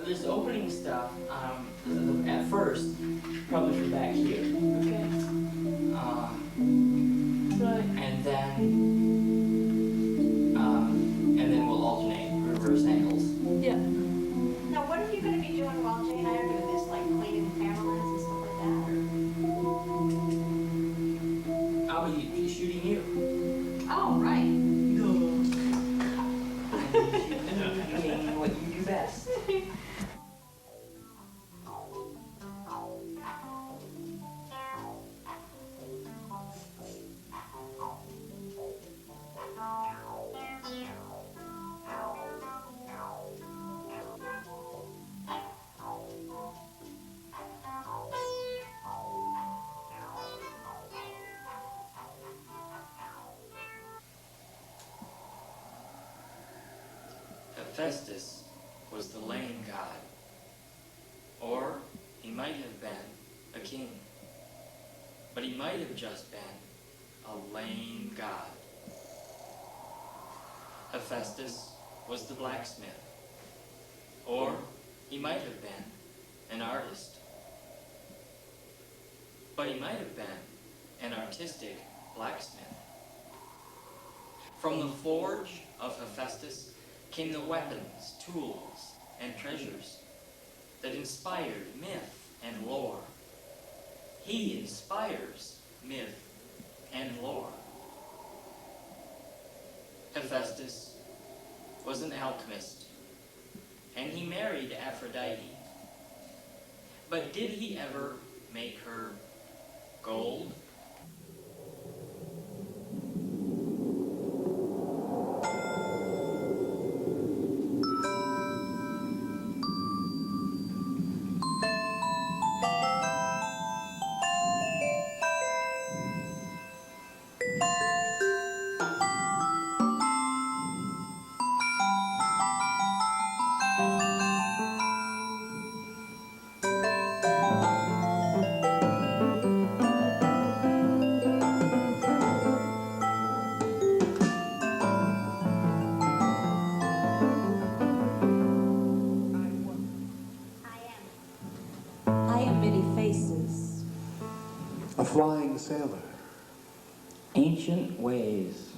this opening stuff, at first, probably from back here. Okay. Right. And then we'll alternate reverse angles. Yeah. Now, what are you going to be doing while Jay and I are doing this, like cleaning cameras and stuff like that? I'll be shooting you. Oh, right. Doing what you do best. Hephaestus was the lame god, or he might have been a king, but he might have just been a lame god. Hephaestus was the blacksmith, or he might have been an artist, but he might have been an artistic blacksmith. From the forge of Hephaestus came the weapons, tools, and treasures that inspired myth and lore. He inspires myth and lore. Hephaestus was an alchemist, and he married Aphrodite. But did he ever make her gold? A flying sailor. Ancient ways. A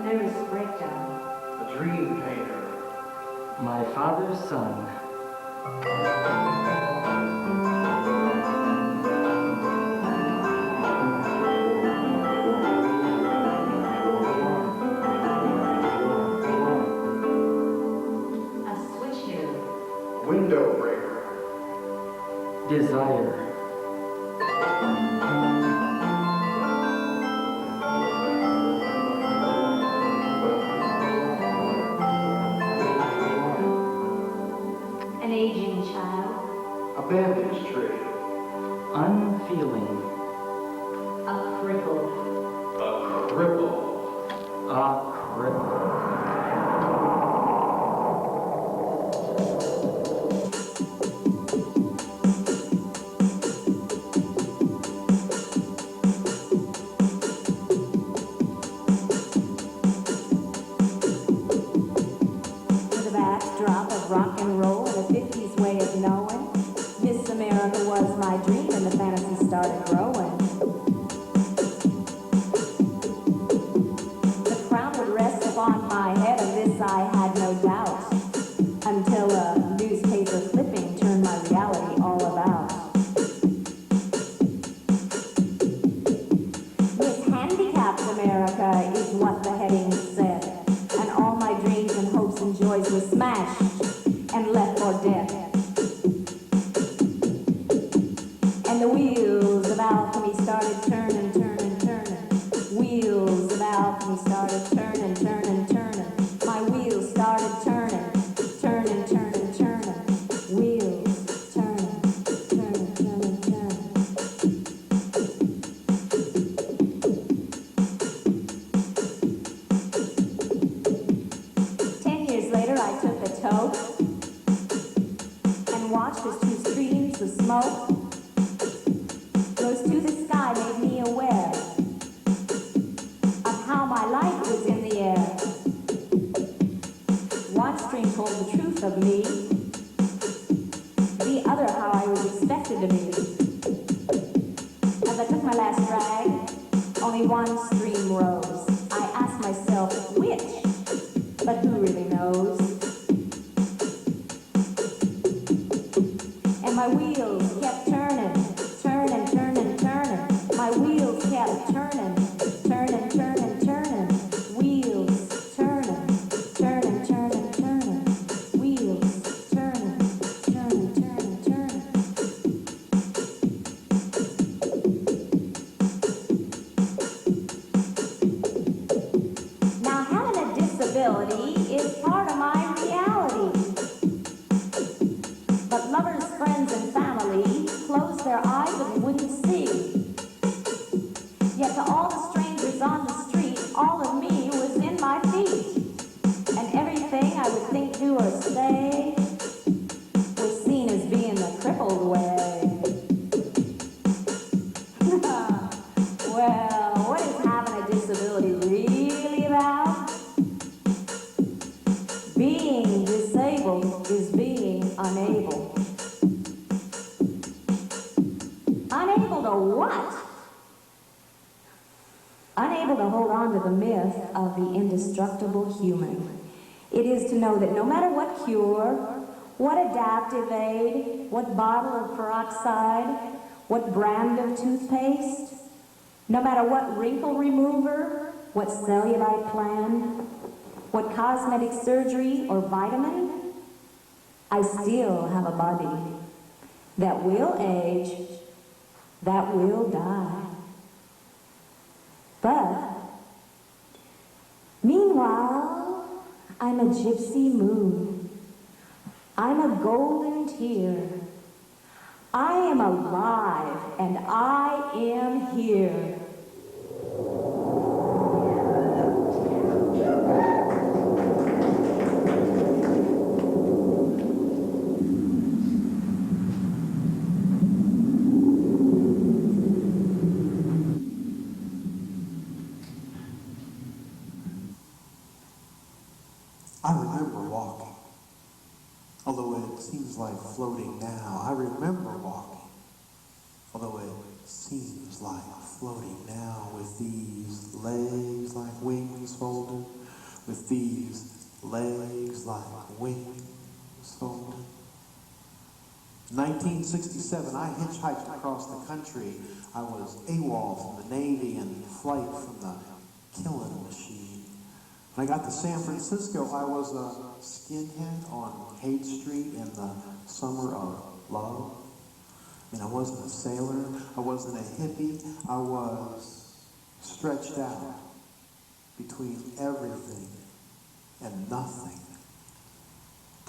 nervous breakdown. A dream painter. My father's son. Window breaker. Desire. An aging child. A bandage tree. Unfeeling. A cripple. A cripple. A cripple. 50s way of knowing. Miss America was my dream and the fantasy started growing. The crown would rest upon my head, of this I had no doubt, until a newspaper clipping turned my reality all about. Miss Handicapped America is what the heading said, and all my dreams and hopes and joys were smashed and left for dead. And the wheels of alchemy started turning, turning, turning. Wheels of alchemy started turning, turning, turning. My wheels started turning, turning, turning, turning. Wheels turning, turning, turning, turning. 10 years later, I took a toast One stream told the truth of me, the other how I was expected to be. As I took my last drag, only one stream rose. I asked myself, which? But who really knows? And my wheels kept turning, turning, turning, turning. My wheels kept turning, turning, turning, turning. Wheels turning, turning, turning, turning. Wheels turning, turning, turning, turning. Now having a disability is part of my reality. But lovers, friends, and family closed their eyes and wouldn't see. Yet to all the strangers on the street, all of me was in my feet. And everything I would think, do, or say was seen as being the crippled way. Well, what is having a disability really about? Being disabled is being unable. Unable to what? Unable to hold on to the myth of the indestructible human. It is to know that no matter what cure, what adaptive aid, what bottle of peroxide, what brand of toothpaste, no matter what wrinkle remover, what cellulite plan, what cosmetic surgery or vitamin, I still have a body that will age, that will die. But meanwhile, I'm a gypsy moon. I'm a golden tear. I am alive and I am here. I remember walking, although it seems like floating now. I remember walking, although it seems like floating now, with these legs like wings folded, with these legs like wings folded. 1967, I hitchhiked across the country. I was AWOL from the Navy and flight from the killing machine. When I got to San Francisco, I was a skinhead on Haight Street in the summer of love. I mean, I wasn't a sailor, I wasn't a hippie, I was stretched out between everything and nothing.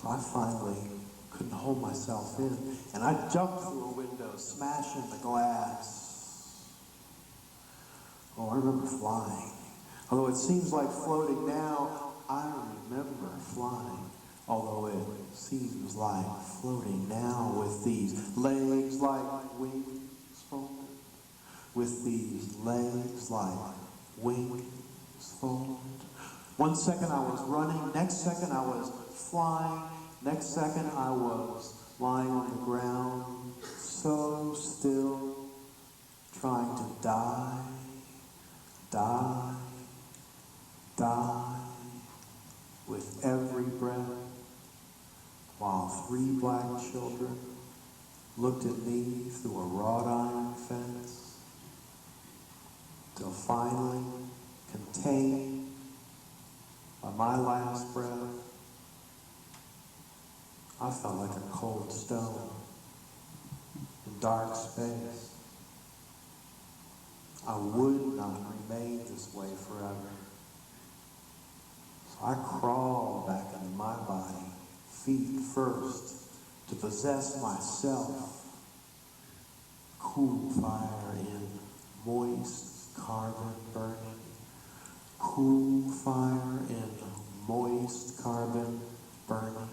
So I finally couldn't hold myself in, and I jumped through a window, smashing the glass. Oh, I remember flying. Although it seems like floating now, I remember flying. Although it seems like floating now, with these legs like wings folded, with these legs like wings folded. One second I was running, next second I was flying, next second I was lying on the ground, so still, trying to die, die, die with every breath, while 3 black children looked at me through a wrought iron fence, till finally, contained by my last breath, I felt like a cold stone in dark space. I would not remain this way forever. So I crawled back into my body, feet first, to possess myself. Cool fire in moist carbon burning. Cool fire in moist carbon burning.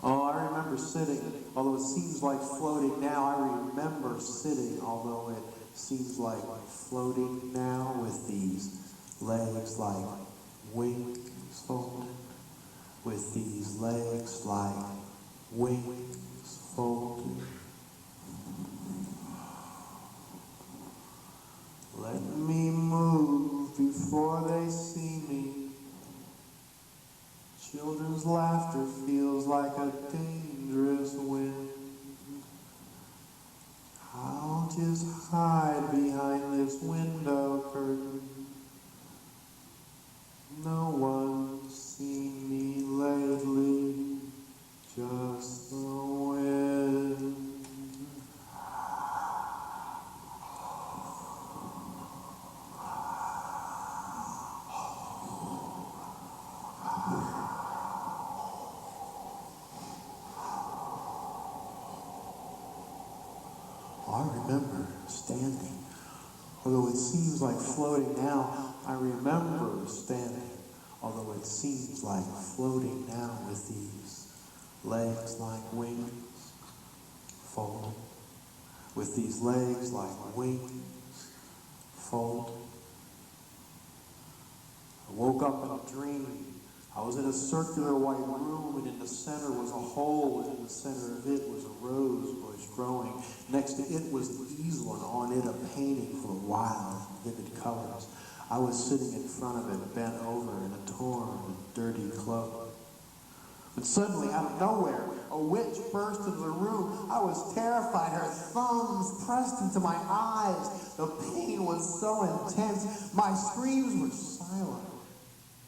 Oh, I remember sitting, although it seems like floating now, I remember sitting, although it seems like floating now, with these legs like wings with these legs like wings folded. Let me move before they see me. Children's laughter feels like a dangerous wind. I'll just hide behind this window curtain. No one's seen me lately, just the wind. I remember standing, although it seems like floating now. I remember standing, although it seems like floating now, with these legs like wings folded, with these legs like wings folded. I woke up in a dream. I was in a circular white room, and in the center was a hole, and in the center of it was a rose bush growing. Next to it was an easel, and on it a painting full of wild, vivid colors. I was sitting in front of it, bent over in a torn and dirty cloak. But suddenly, out of nowhere, a witch burst into the room. I was terrified. Her thumbs pressed into my eyes. The pain was so intense. My screams were silent.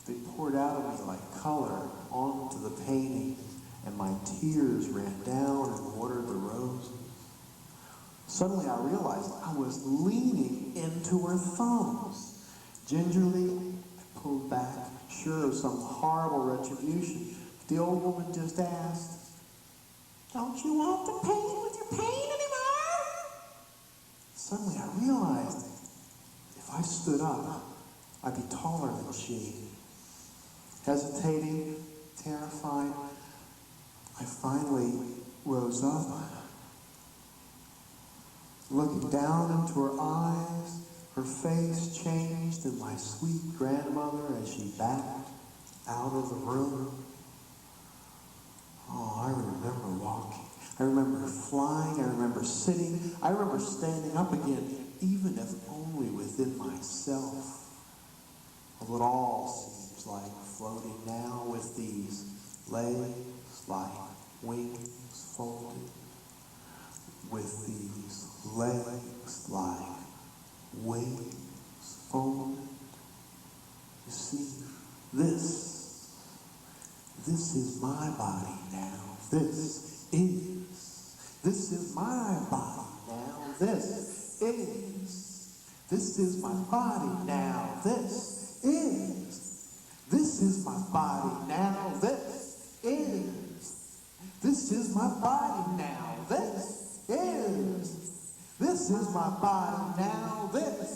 They poured out of me like color onto the painting, and my tears ran down and watered the roses. Suddenly I realized I was leaning into her thumbs. Gingerly, I pulled back, sure of some horrible retribution. The old woman just asked, "Don't you want to paint with your pain anymore?" Suddenly I realized if I stood up, I'd be taller than she. Hesitating, terrified, I finally rose up. Looking down into her eyes, her face changed in my sweet grandmother as she backed out of the room. Oh, I remember walking. I remember flying. I remember sitting. I remember standing up again, even if only within myself. Well, it all seems like floating now, with these legs like wings folded, with these legs like wings folded. You see, this is my body now. This is my body now. This is my body now. This is my body now. This is my body now. This is my body now. This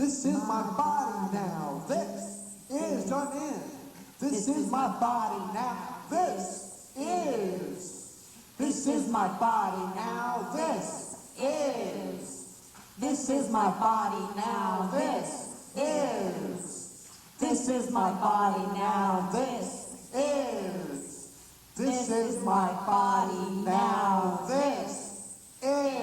is my body now. Join in. This is my body now. This is my body now. This is my body now. This is my body now. This is my body now. This is